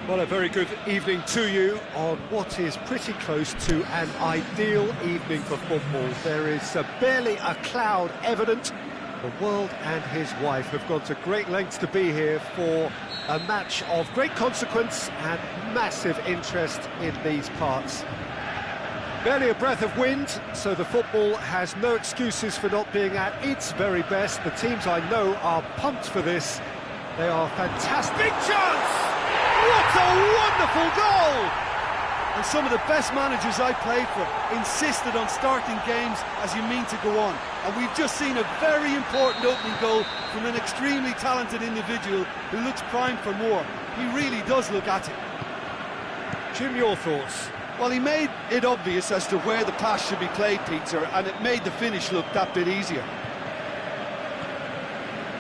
Well, a very good evening to you on what is pretty close to an ideal evening for football. There is barely a cloud evident. The world and his wife have gone to great lengths to be here for a match of great consequence and massive interest in these parts. Barely a breath of wind, so the football has no excuses for not being at its very best. The teams I know are pumped for this. They are fantastic. Big chance! What a wonderful goal! And some of the best managers I played for insisted on starting games as you mean to go on. And we've just seen a very important opening goal from an extremely talented individual who looks primed for more. He really does look at it. Jim, your thoughts? Well, he made it obvious as to where the pass should be played, Peter, and it made the finish look that bit easier.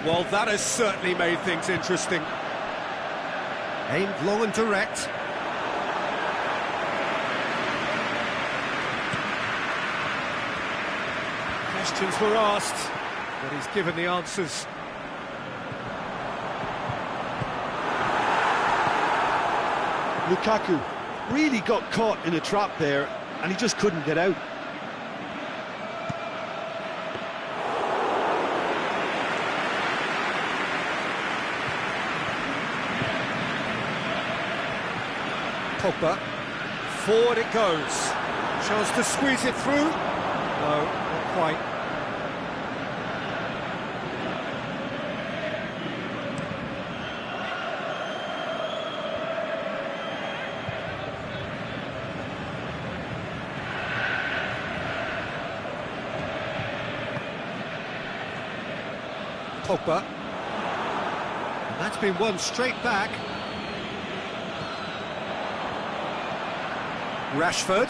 Well, that has certainly made things interesting. Aimed long and direct. Questions were asked, but he's given the answers. Lukaku really got caught in a trap there, and he just couldn't get out. Pogba, forward it goes. Chance to squeeze it through. No, not quite. Pogba. And that's been won straight back. Rashford.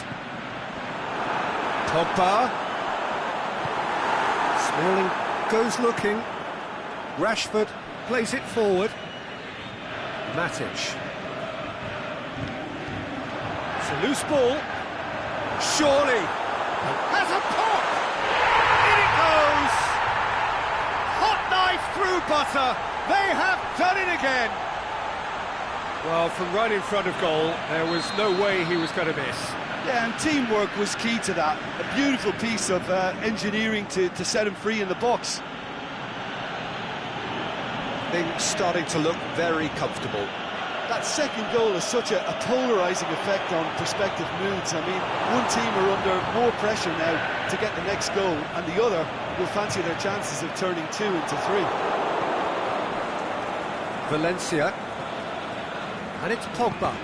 Pogba. Smalling goes looking. Rashford plays it forward. Matic. It's a loose ball. Surely. Has a pop! In it goes! Hot knife through butter. They have done it again. Well, from right in front of goal, there was no way he was going to miss. Yeah, and teamwork was key to that. A beautiful piece of engineering to set him free in the box. Things starting to look very comfortable. That second goal has such a polarising effect on prospective moods. I mean, one team are under more pressure now to get the next goal, and the other will fancy their chances of turning 2 into 3. Valencia. And it's Pogba.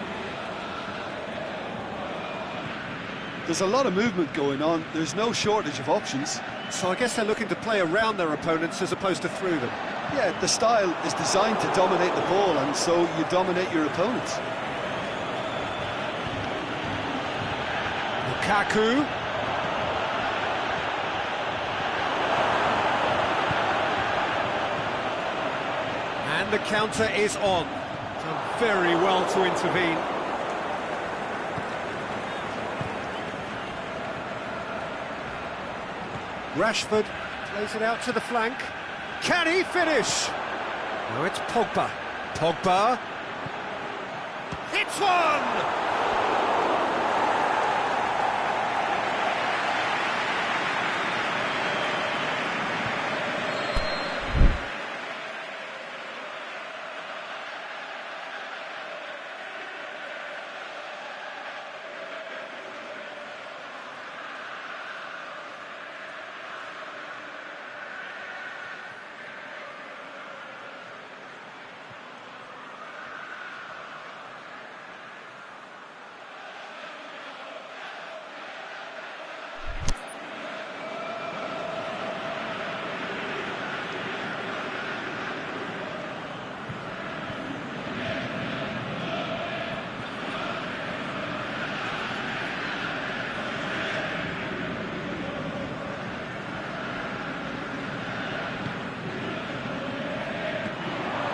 There's a lot of movement going on. There's no shortage of options. So I guess they're looking to play around their opponents as opposed to through them. Yeah, the style is designed to dominate the ball, and so you dominate your opponents. Lukaku. And the counter is on. Done very well to intervene. Rashford plays it out to the flank. Can he finish? Now it's Pogba. Pogba. Hits one!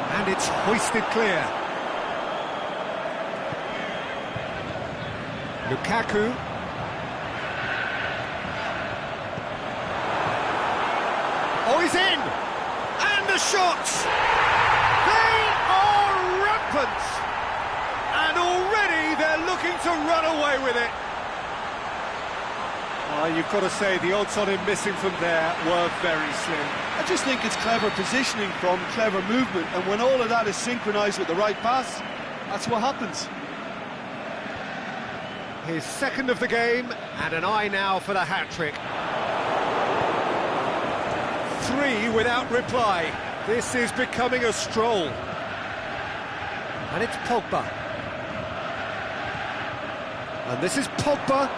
And it's hoisted clear. Lukaku. Oh, he's in! And the shots! They are rampant! And looking to run away with it. You've got to say, the odds on him missing from there were very slim. I just think it's clever positioning from clever movement, and when all of that is synchronised with the right pass, that's what happens. His second of the game, and an eye now for the hat-trick. 3 without reply. This is becoming a stroll. And it's Pogba. And this is Pogba.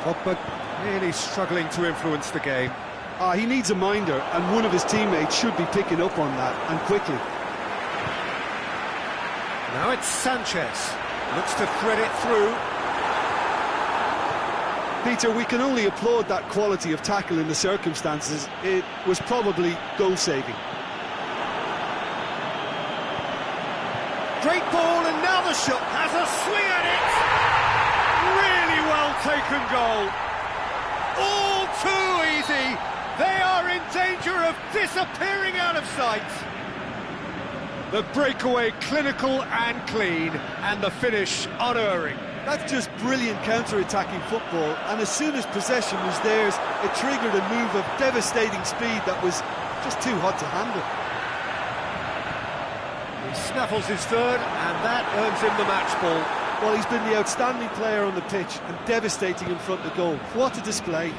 Pogba really struggling to influence the game. He needs a minder, and one of his teammates should be picking up on that, and quickly. Now it's Sanchez. Looks to thread it through. Peter, we can only applaud that quality of tackle in the circumstances. It was probably goal-saving. Great ball, and now the shot has a swing at it. Really well taken goal. All too easy. They are in danger of disappearing out of sight. The breakaway clinical and clean, and the finish unerring. That's just brilliant counter-attacking football, and as soon as possession was theirs, it triggered a move of devastating speed that was just too hot to handle. He snaffles his third, and that earns him the match ball. Well, he's been the outstanding player on the pitch and devastating in front of goal. What a display,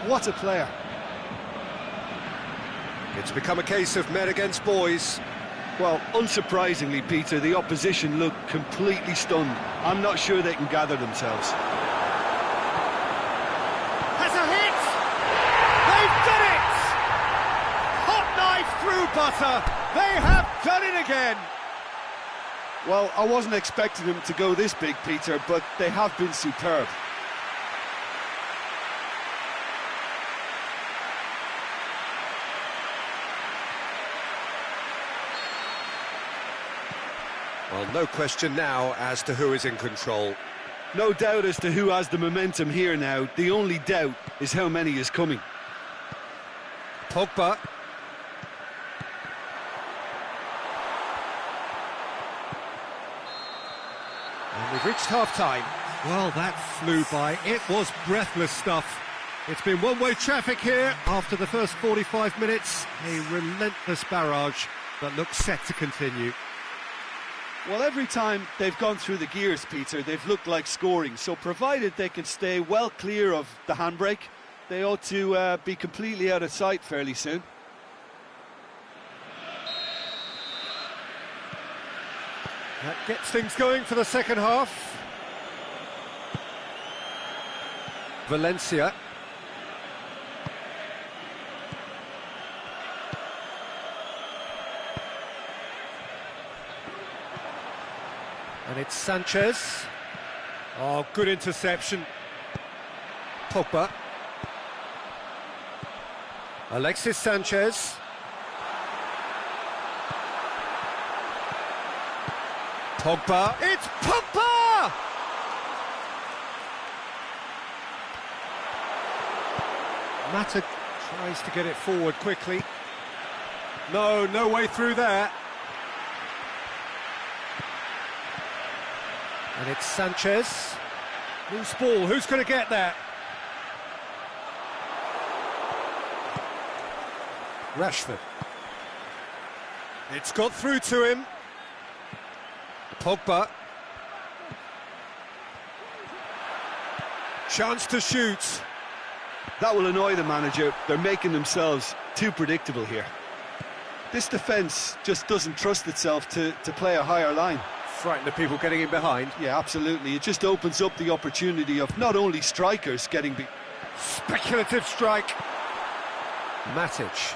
what a player. It's become a case of men against boys. Well, unsurprisingly, Peter, the opposition look completely stunned. I'm not sure they can gather themselves. Has a hit! They've done it! Hot knife through butter! They have done it again! Well, I wasn't expecting them to go this big, Peter, but they have been superb. Well, no question now as to who is in control. No doubt as to who has the momentum here now. The only doubt is how many is coming. Pogba. And we've reached half-time. Well, that flew by. It was breathless stuff. It's been one-way traffic here after the first 45 minutes. A relentless barrage that looks set to continue. Well, every time they've gone through the gears, Peter, they've looked like scoring. So provided they can stay well clear of the handbrake, they ought to be completely out of sight fairly soon. That gets things going for the second half. Valencia. And it's Sanchez. Oh, good interception. Pogba. Alexis Sanchez. Pogba. It's Pogba! Mata tries to get it forward quickly. No way through there. And it's Sanchez. Loose ball, who's going to get that? Rashford. It's got through to him. Pogba. Chance to shoot. That will annoy the manager. They're making themselves too predictable here. This defence just doesn't trust itself to play a higher line. Frighten the people getting in behind. Yeah, absolutely. It just opens up the opportunity of not only strikers getting beat. Speculative strike. Matic.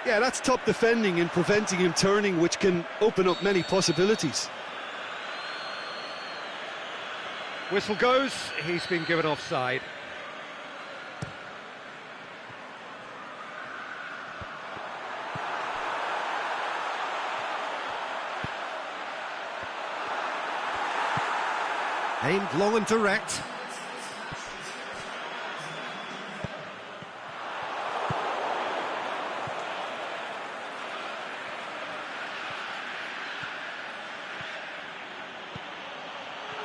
Yeah, that's top defending and preventing him turning, which can open up many possibilities. Whistle goes, he's been given offside. Aimed long and direct.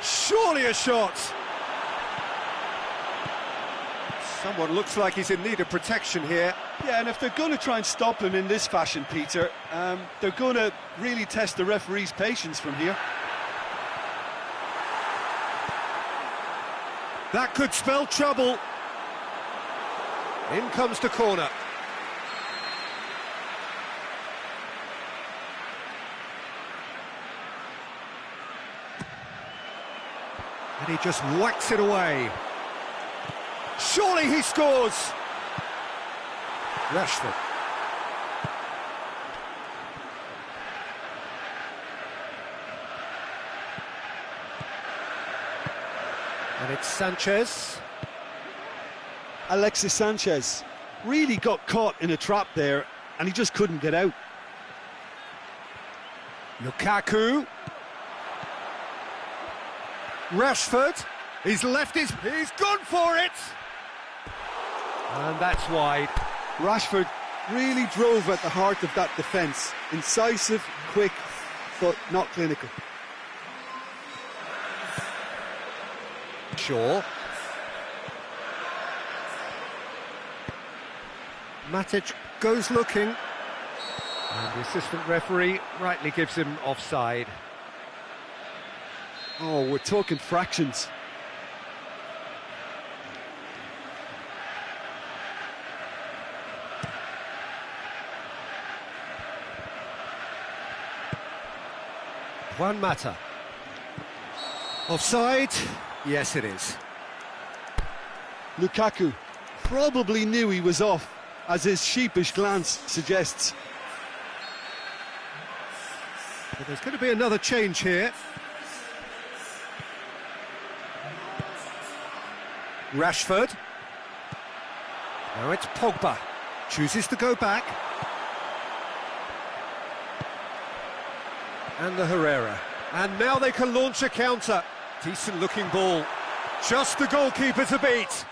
Surely a shot! Someone looks like he's in need of protection here. Yeah, and if they're going to try and stop him in this fashion, Peter, they're going to really test the referee's patience from here. That could spell trouble. In comes the corner. And he just whacks it away. Surely he scores! Rashford. And it's Sanchez. Alexis Sanchez really got caught in a trap there, and he just couldn't get out. Lukaku. Rashford. He's gone for it! And that's wide. Rashford really drove at the heart of that defence. Incisive, quick, but not clinical. Shaw. Matic goes looking. And the assistant referee rightly gives him offside. Oh, we're talking fractions. Juan Mata. Offside? Yes, it is. Lukaku probably knew he was off, as his sheepish glance suggests. But there's going to be another change here. Rashford. Now it's Pogba. Chooses to go back. And the Herrera. And now they can launch a counter. Decent looking ball. Just the goalkeeper to beat.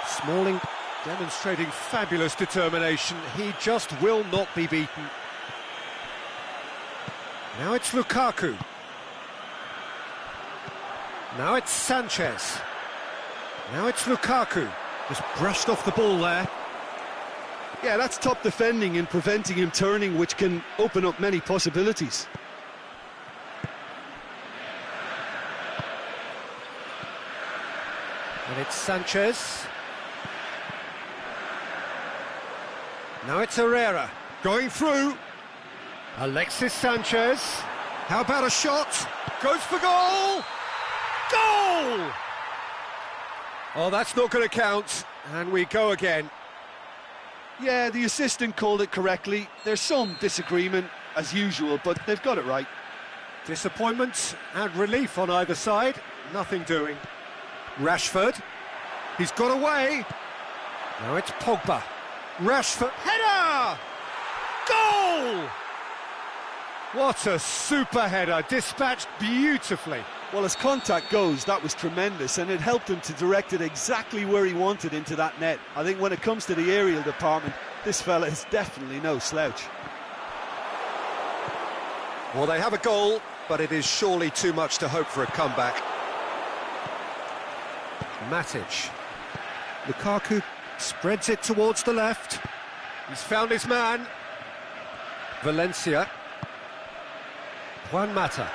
Smalling demonstrating fabulous determination. He just will not be beaten. Now it's Lukaku. Now it's Sanchez. Now it's Lukaku. Just brushed off the ball there. Yeah, that's top defending and preventing him turning, which can open up many possibilities. And it's Sanchez. Now it's Herrera. Going through. Alexis Sanchez. How about a shot? Goes for goal! Goal! Oh, that's not going to count. And we go again. Yeah, the assistant called it correctly. There's some disagreement, as usual, but they've got it right. Disappointment and relief on either side. Nothing doing. Rashford. He's got away. Now it's Pogba. Rashford. Header! Goal! What a super header, dispatched beautifully. Well, as contact goes, that was tremendous, and it helped him to direct it exactly where he wanted into that net. I think when it comes to the aerial department, this fella is definitely no slouch. Well, they have a goal, but it is surely too much to hope for a comeback. Matic. Lukaku spreads it towards the left. He's found his man. Valencia. Juan Mata.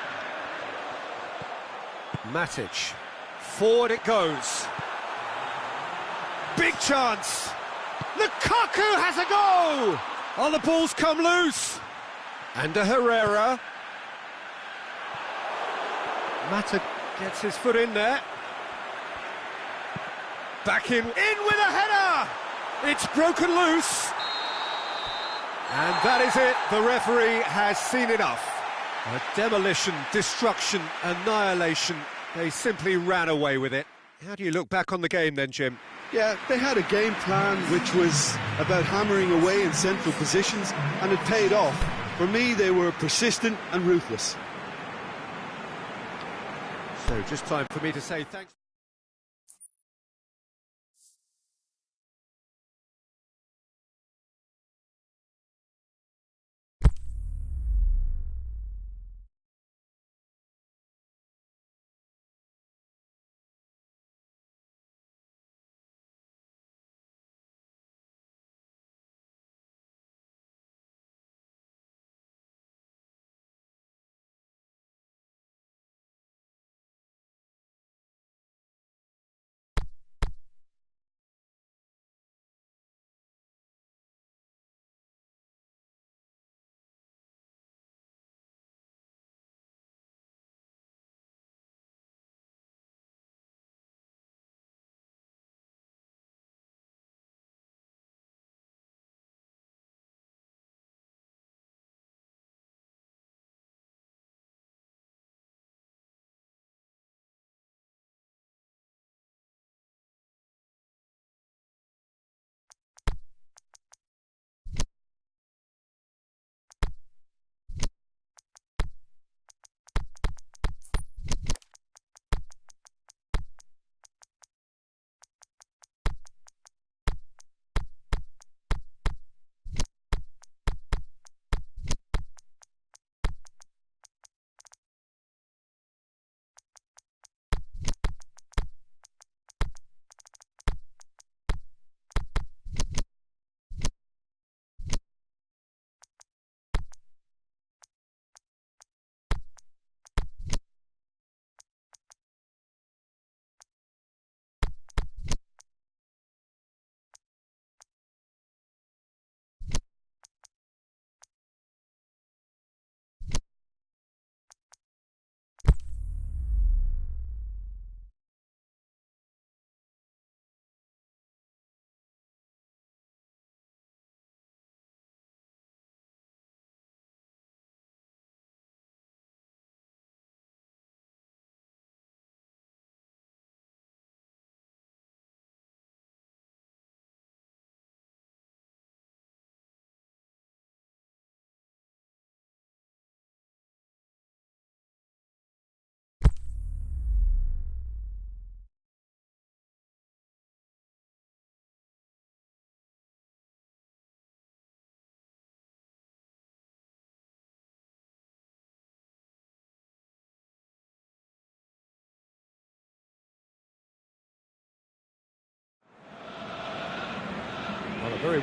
Matic. Forward it goes. Big chance. Lukaku has a go! Oh, the ball's come loose. And a Herrera. Mata gets his foot in there. Back in with a header! It's broken loose. And that is it. The referee has seen enough. A demolition, destruction, annihilation. They simply ran away with it. How do you look back on the game then, Jim? Yeah, they had a game plan which was about hammering away in central positions, and it paid off. For me, they were persistent and ruthless. So just time for me to say thanks.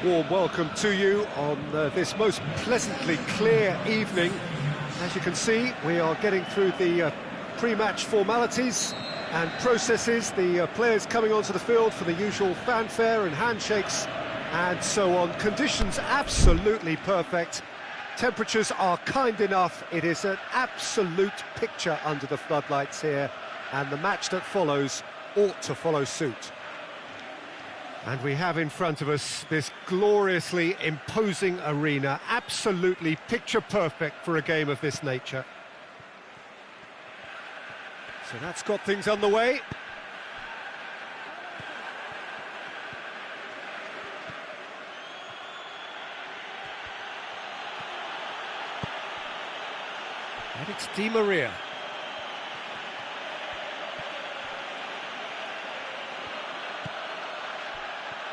warm welcome to you on this most pleasantly clear evening. As you can see, we are getting through the pre-match formalities and processes, the players coming onto the field for the usual fanfare and handshakes and so on. Conditions absolutely perfect. Temperatures are kind enough. It is an absolute picture under the floodlights here, and the match that follows ought to follow suit. And we have in front of us this gloriously imposing arena, absolutely picture perfect for a game of this nature. So that's got things underway. And it's Di Maria.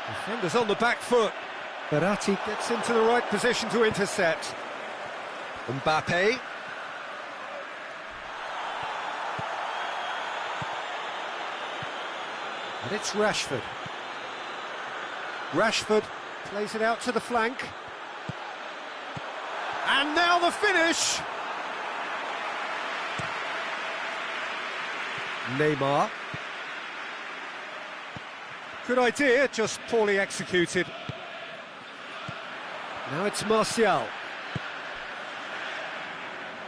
Defenders on the back foot. Verratti gets into the right position to intercept. Mbappe. And it's Rashford. Rashford plays it out to the flank. And now the finish! Neymar. Good idea, just poorly executed. Now it's Martial.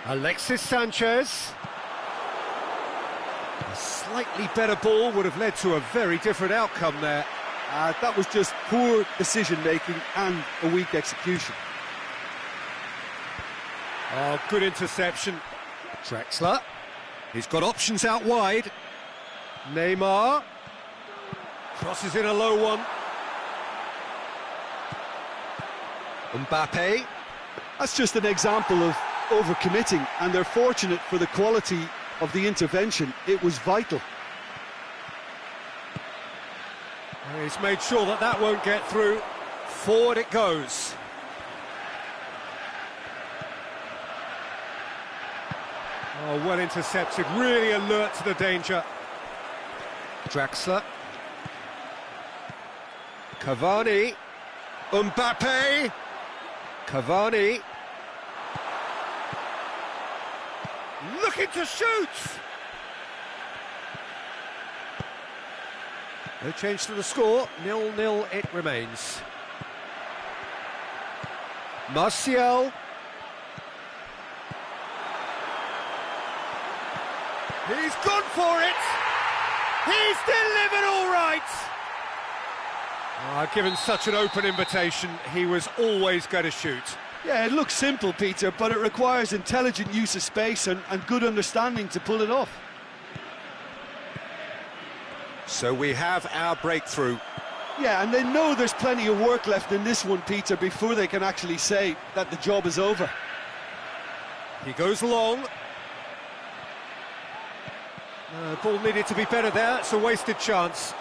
Alexis Sanchez. A slightly better ball would have led to a very different outcome there. That was just poor decision-making and a weak execution. Oh, good interception. Drexler. He's got options out wide. Neymar. Crosses in a low one. Mbappe. That's just an example of overcommitting, and they're fortunate for the quality of the intervention. It was vital. He's made sure that that won't get through. Forward it goes. Oh, well intercepted, really alert to the danger. Draxler. Cavani. Mbappe. Cavani. Looking to shoot! No change to the score, 0-0 it remains. Martial. He's gone for it! He's delivered all right! Given such an open invitation, he was always going to shoot. Yeah, it looks simple, Peter, but it requires intelligent use of space and good understanding to pull it off. So we have our breakthrough. Yeah, and they know there's plenty of work left in this one, Peter, before they can actually say that the job is over. He goes long. Ball needed to be better there, it's a wasted chance.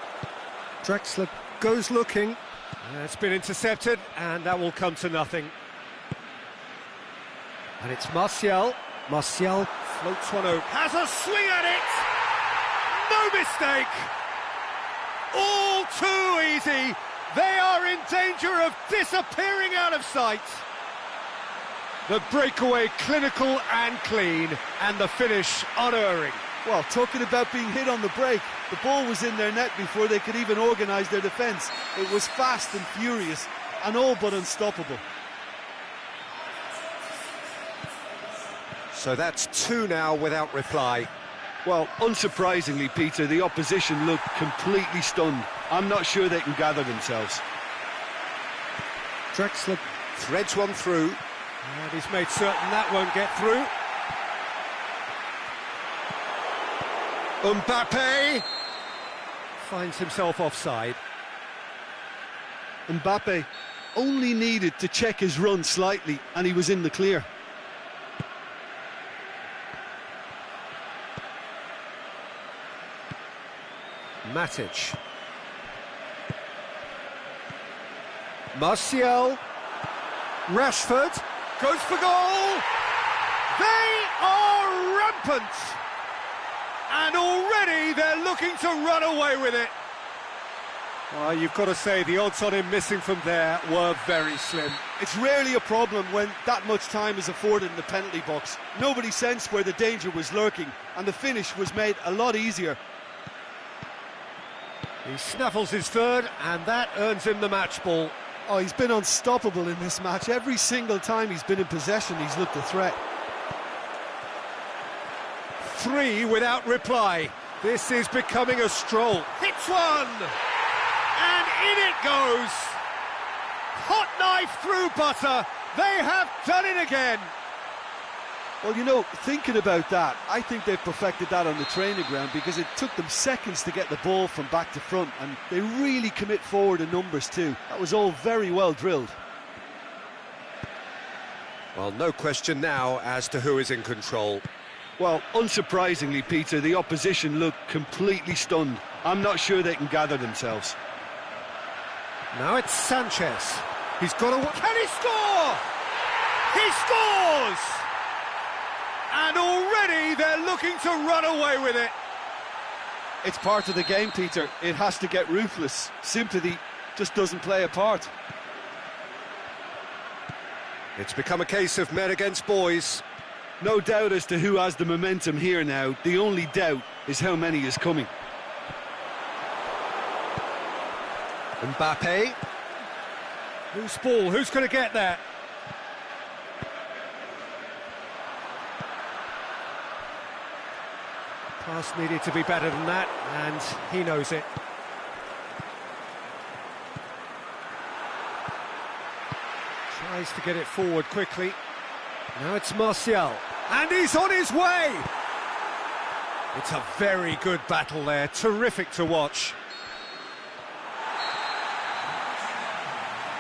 Drexler goes looking. It's been intercepted, and that will come to nothing. And it's Martial. Martial floats one over. Has a swing at it! No mistake! All too easy! They are in danger of disappearing out of sight! The breakaway clinical and clean, and the finish unerring. Well, talking about being hit on the break, the ball was in their net before they could even organise their defence. It was fast and furious, and all but unstoppable. So that's two now without reply. Well, unsurprisingly, Peter, the opposition looked completely stunned. I'm not sure they can gather themselves. Drexler threads one through, and he's made certain that won't get through. Mbappe finds himself offside. Mbappe only needed to check his run slightly, and he was in the clear. Matic. Martial. Rashford goes for goal. They are rampant. And already they're looking to run away with it. Well, you've got to say the odds on him missing from there were very slim. It's rarely a problem when that much time is afforded in the penalty box. Nobody sensed where the danger was lurking, and the finish was made a lot easier. He snaffles his third, and that earns him the match ball. Oh, he's been unstoppable in this match. Every single time he's been in possession, he's looked a threat. 3 without reply. This is becoming a stroll. Hits one! And in it goes! Hot knife through butter. They have done it again. Well, you know, thinking about that, I think they've perfected that on the training ground because it took them seconds to get the ball from back to front, and they really commit forward in numbers too. That was all very well drilled. Well, no question now as to who is in control. Well, unsurprisingly, Peter, the opposition look completely stunned. I'm not sure they can gather themselves. Now it's Sanchez. He's got to... Can he score? He scores! And already they're looking to run away with it. It's part of the game, Peter. It has to get ruthless. Sympathy just doesn't play a part. It's become a case of men against boys. No doubt as to who has the momentum here now. The only doubt is how many is coming. Mbappe. Loose ball, who's going to get that? Pass needed to be better than that, and he knows it. Tries to get it forward quickly. Now it's Martial, and he's on his way! It's a very good battle there, terrific to watch.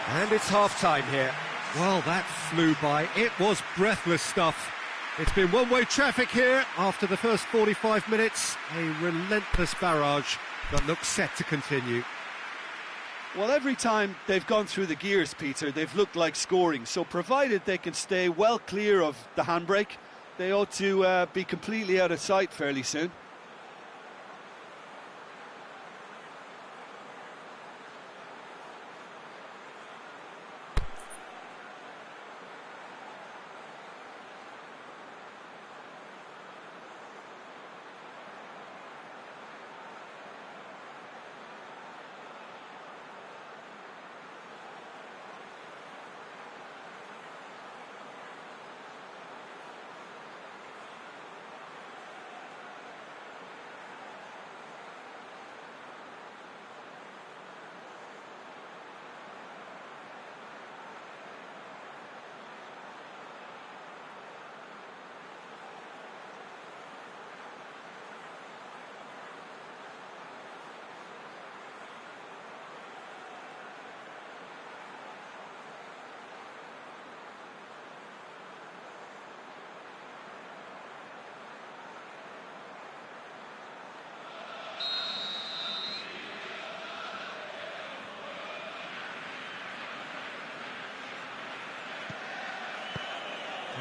And it's half-time here. Well, that flew by. It was breathless stuff. It's been one-way traffic here after the first 45 minutes. A relentless barrage that looks set to continue. Well, every time they've gone through the gears, Peter, they've looked like scoring. So provided they can stay well clear of the handbrake, they ought to be completely out of sight fairly soon.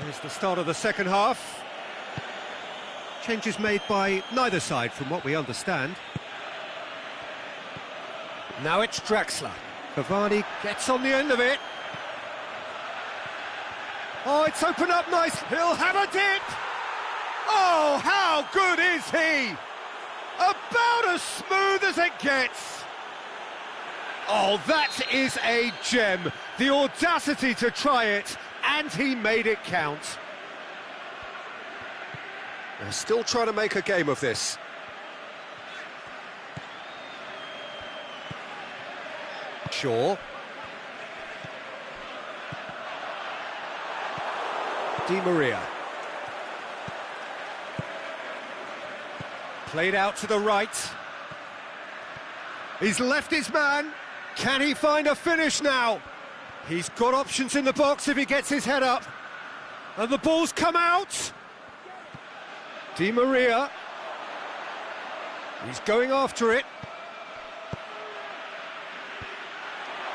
Here's the start of the second half. Changes made by neither side, from what we understand. Now it's Draxler. Cavani gets on the end of it. Oh, it's opened up nice. He'll have a dip. Oh, how good is he? About as smooth as it gets. Oh, that is a gem. The audacity to try it, and he made it count. They're still trying to make a game of this. Shaw. Di Maria. Played out to the right. He's left his man. Can he find a finish now? He's got options in the box if he gets his head up. And the ball's come out. Di Maria. He's going after it.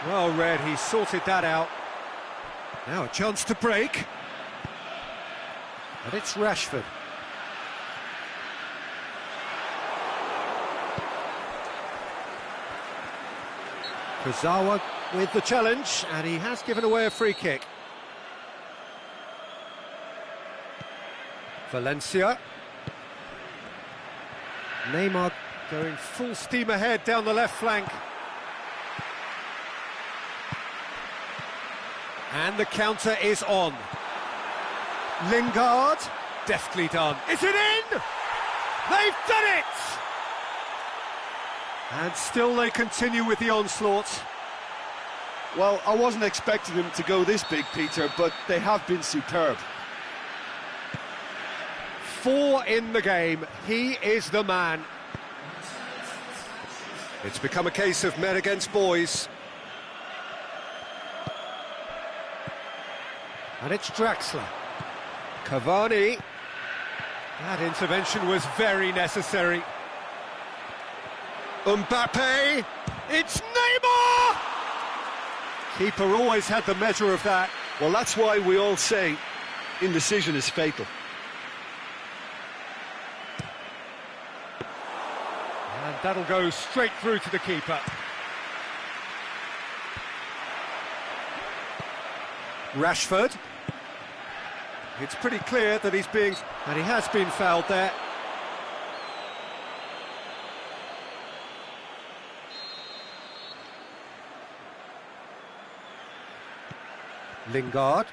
Well read, he sorted that out. Now a chance to break. And it's Rashford. Kurzawa with the challenge, and he has given away a free kick. Valencia. Neymar going full steam ahead down the left flank. And the counter is on. Lingard, deftly done. Is it in? They've done it! And still they continue with the onslaught. Well, I wasn't expecting them to go this big, Peter, but they have been superb. 4 in the game, he is the man. It's become a case of men against boys. And it's Draxler. Cavani. That intervention was very necessary. Mbappe. It's Neymar! Keeper always had the measure of that. Well, that's why we all say indecision is fatal. And that'll go straight through to the keeper. Rashford. It's pretty clear that he has been fouled there. Lingard.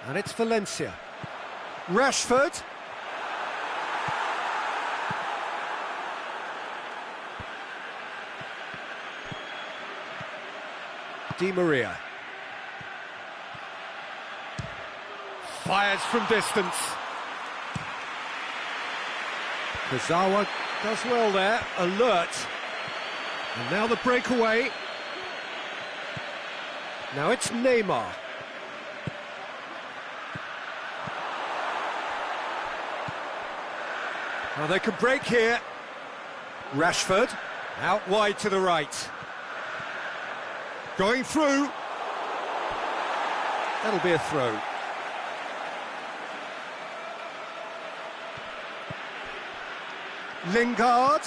And it's Valencia. Rashford. Di Maria. Fires from distance. Kurzawa does well there, alert. And now the breakaway. Now it's Neymar. Now they can break here. Rashford, out wide to the right. Going through. That'll be a throw. Lingard.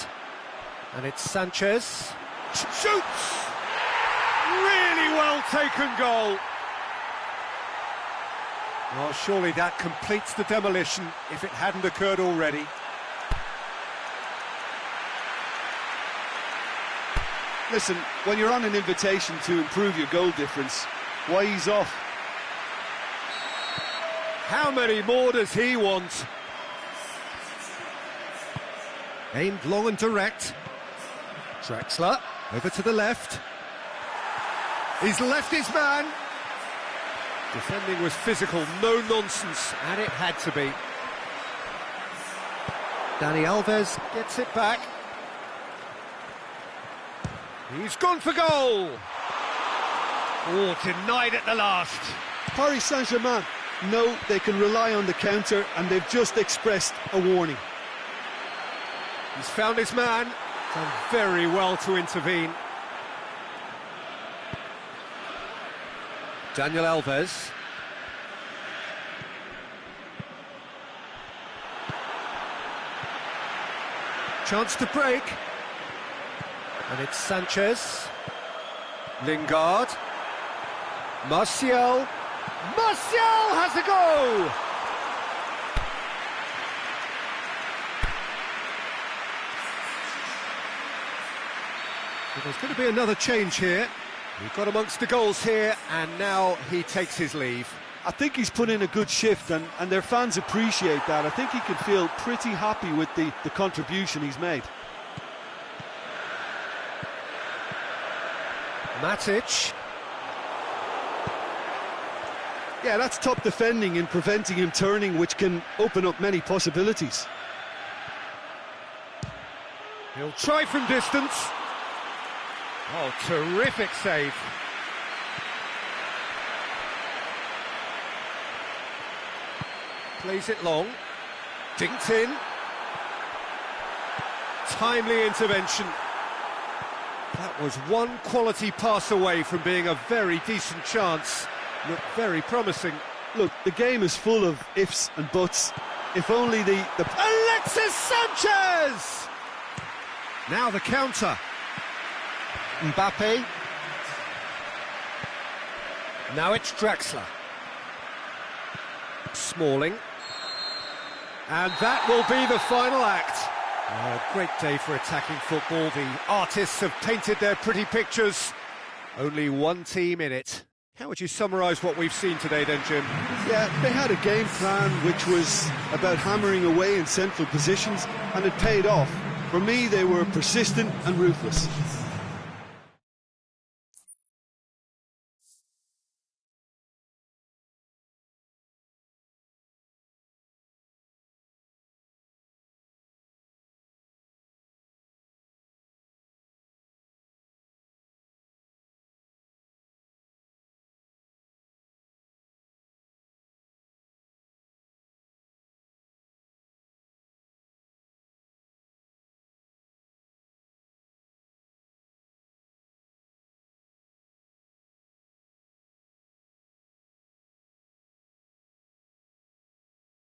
And it's Sanchez. Shoots! Really well taken goal. Well, surely that completes the demolition if it hadn't occurred already. Listen, when you're on an invitation to improve your goal difference, why ease off? How many more does he want? Aimed long and direct. Draxler, over to the left. He's left his man. Defending was physical, no nonsense, and it had to be. Dani Alves gets it back. He's gone for goal. Oh, denied at the last. Paris Saint-Germain know they can rely on the counter, and they've just expressed a warning. He's found his man. Done very well to intervene. Daniel Alves. Chance to break. And it's Sanchez. Lingard. Martial. Martial has a go! Well, there's going to be another change here. We've got amongst the goals here, and now he takes his leave. I think he's put in a good shift, and their fans appreciate that. I think he can feel pretty happy with the contribution he's made. Matic. Yeah, that's top defending and preventing him turning, which can open up many possibilities. He'll try from distance. Oh, terrific save. Plays it long. Dinked in. Timely intervention. That was one quality pass away from being a very decent chance. Looked very promising. Look, the game is full of ifs and buts. If only the... Alexis Sanchez! Now the counter. Mbappe. Now it's Draxler. Smalling. And that will be the final act. A great day for attacking football. The artists have painted their pretty pictures. Only one team in it. How would you summarise what we've seen today then, Jim? Yeah, they had a game plan which was about hammering away in central positions, and it paid off. For me, they were persistent and ruthless.